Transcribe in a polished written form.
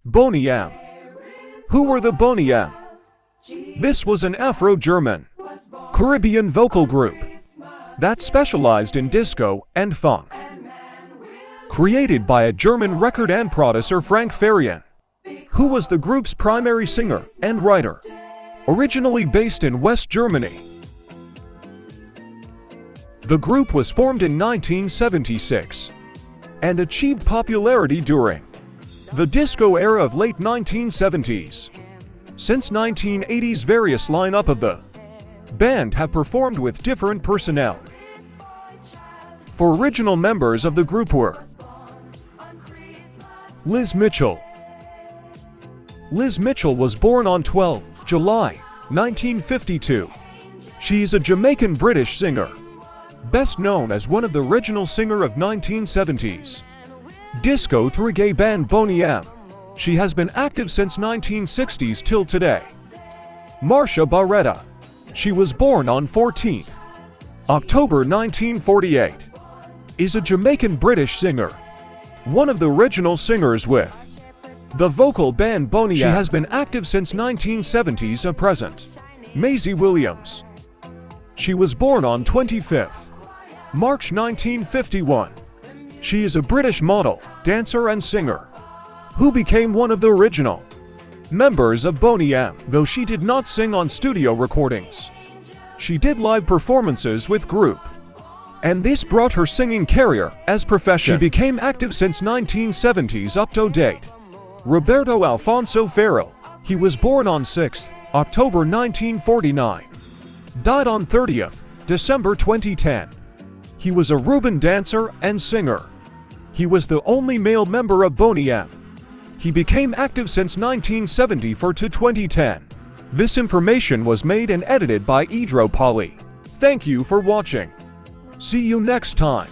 Boney M. Who were the Boney M? This was an Afro-German, Caribbean vocal group that specialized in disco and funk. Created by a German record and producer Frank Farian, who was the group's primary singer and writer, originally based in West Germany. The group was formed in 1976 and achieved popularity during the disco era of late 1970s. Since 1980s, various lineup of the band have performed with different personnel. For original members of the group were Liz Mitchell. Liz Mitchell was born on 12 July 1952. She is a Jamaican-British singer, best known as one of the original singer of 1970s disco reggae band Boney M. She has been active since 1960s till today. Marsha Barretta. She was born on 14th October 1948. Is a Jamaican-British singer, one of the original singers with the vocal band Boney M. She has been active since 1970s to present. Maisie Williams. She was born on 25th March 1951. She is a British model, dancer and singer, who became one of the original members of Boney M. Though she did not sing on studio recordings, she did live performances with group, and this brought her singing career as profession. She became active since 1970s up to date. Roberto Alfonso Farrell. He was born on 6th October 1949. Died on 30th December 2010. He was a Reuben dancer and singer. He was the only male member of Boney M. He became active since 1974 to 2010. This information was made and edited by Idro Polly. Thank you for watching. See you next time.